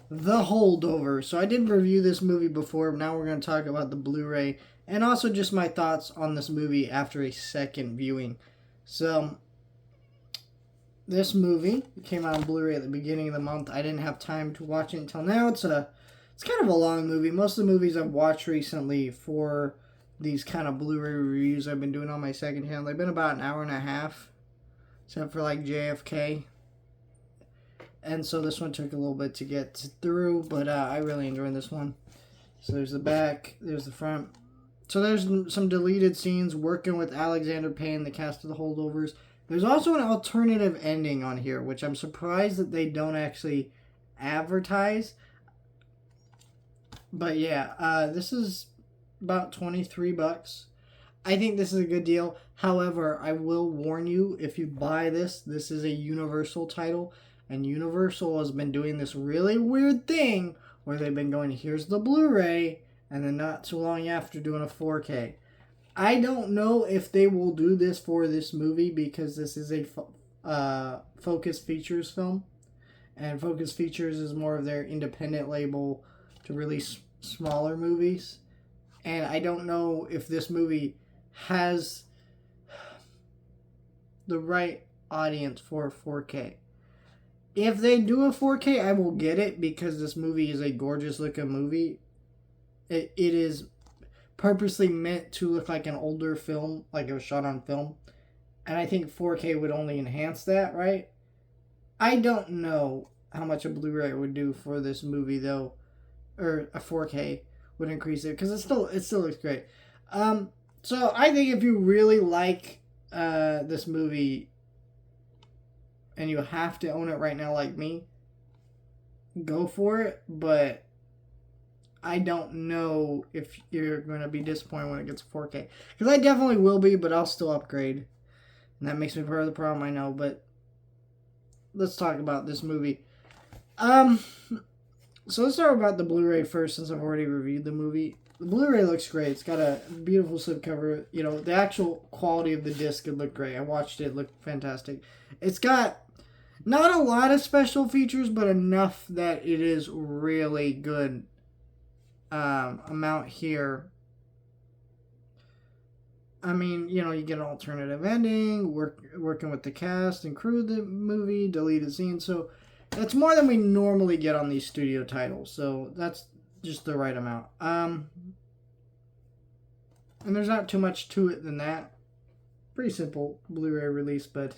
The Holdovers. So I did review this movie before, but now we're going to talk about the Blu-ray and also just my thoughts on this movie after a second viewing. So this movie came out on Blu-ray at the beginning of the month. I didn't have time to watch it until now. It's kind of a long movie. Most of the movies I've watched recently for these kind of Blu-ray reviews I've been doing on my second channel, they've been about an hour and a half, except for like JFK. And so this one took a little bit to get through, but I really enjoyed this one. So there's the back, there's the front. So there's some deleted scenes working with Alexander Payne, the cast of The Holdovers. There's also an alternative ending on here, which I'm surprised that they don't actually advertise. But yeah, this is about $23. I think this is a good deal. However, I will warn you, if you buy this, this is a Universal title. And Universal has been doing this really weird thing where they've been going, here's the Blu-ray, and then not too long after doing a 4K. I don't know if they will do this for this movie because this is a Focus Features film. And Focus Features is more of their independent label to release smaller movies. And I don't know if this movie has the right audience for 4K. If they do a 4K, I will get it because this movie is a gorgeous looking movie. It is purposely meant to look like an older film, like it was shot on film. And I think 4K would only enhance that, right? I don't know how much a Blu-ray would do for this movie though, or a 4K would increase it because it still looks great. So I think if you really like this movie and you have to own it right now like me, go for it. But I don't know if you're going to be disappointed when it gets 4K. Because I definitely will be, but I'll still upgrade. And that makes me part of the problem, I know. But let's talk about this movie. So let's start about the Blu-ray first since I've already reviewed the movie. The Blu-ray looks great. It's got a beautiful slipcover. You know, the actual quality of the disc could look great. I watched it. It looked fantastic. It's got not a lot of special features, but enough that it is really good amount here. I mean, you know, you get an alternative ending, working with the cast and crew of the movie, deleted scenes. So that's more than we normally get on these studio titles. So that's just the right amount. And there's not too much to it than that. Pretty simple Blu-ray release, but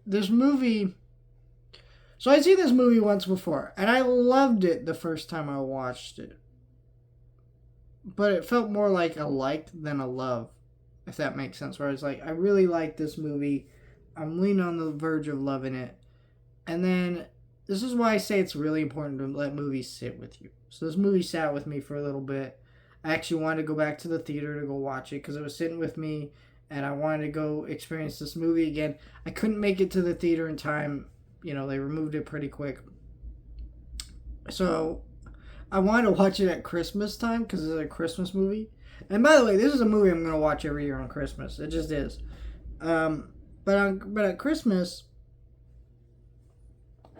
this movie. So I'd seen this movie once before, and I loved it the first time I watched it. But it felt more like a like than a love, if that makes sense. Where I was like, I really like this movie. I'm leaning on the verge of loving it. And then, this is why I say it's really important to let movies sit with you. So this movie sat with me for a little bit. I actually wanted to go back to the theater to go watch it because it was sitting with me and I wanted to go experience this movie again. I couldn't make it to the theater in time. You know, they removed it pretty quick. So I wanted to watch it at Christmas time because it's a Christmas movie. And by the way, this is a movie I'm going to watch every year on Christmas. It just is. But at Christmas,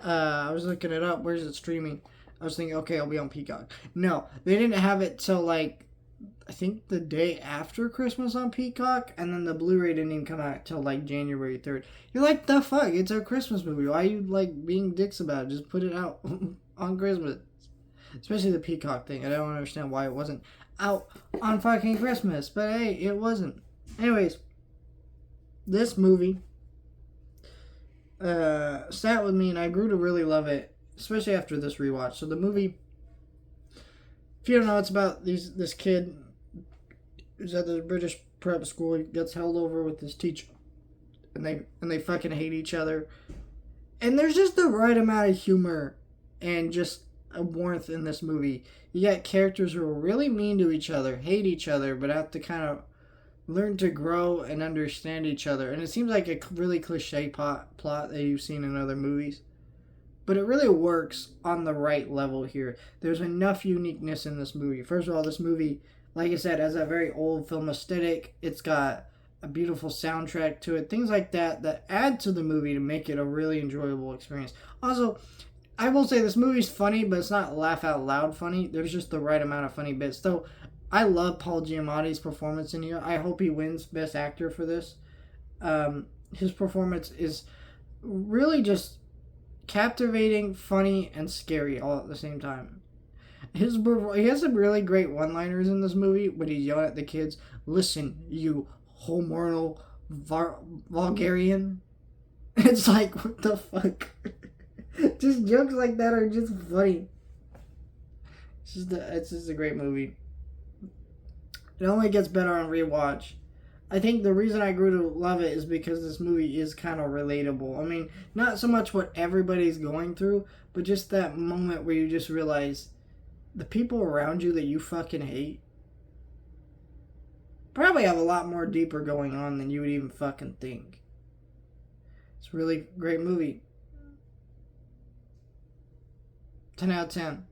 I was looking it up. Where's it streaming? I was thinking, okay, I'll be on Peacock. No, they didn't have it till like, I think the day after Christmas on Peacock, and then the Blu-ray didn't even come out till like January 3rd. You're like, the fuck? It's a Christmas movie. Why are you like being dicks about it? Just put it out on Christmas. Especially the Peacock thing. I don't understand why it wasn't out on fucking Christmas. But hey, it wasn't. Anyways, this movie sat with me and I grew to really love it, especially after this rewatch. So the movie, if you don't know, it's about this kid who's at the British prep school. He gets held over with his teacher, and they fucking hate each other. And there's just the right amount of humor and just a warmth in this movie. You got characters who are really mean to each other, hate each other, but have to kind of learn to grow and understand each other. And it seems like a really cliche plot that you've seen in other movies. But it really works on the right level here. There's enough uniqueness in this movie. First of all, this movie, like I said, has a very old film aesthetic. It's got a beautiful soundtrack to it. Things like that add to the movie to make it a really enjoyable experience. Also, I will say this movie's funny, but it's not laugh out loud funny. There's just the right amount of funny bits. So I love Paul Giamatti's performance in here. I hope he wins Best Actor for this. His performance is really just captivating, funny, and scary all at the same time. He has some really great one-liners in this movie when he's yelling at the kids. Listen, you hormonal vulgarian. It's like, what the fuck? Just jokes like that are just funny. It's just a great movie. It only gets better on rewatch. I think the reason I grew to love it is because this movie is kind of relatable. I mean, not so much what everybody's going through, but just that moment where you just realize the people around you that you fucking hate probably have a lot more deeper going on than you would even fucking think. It's a really great movie. 10 out of 10.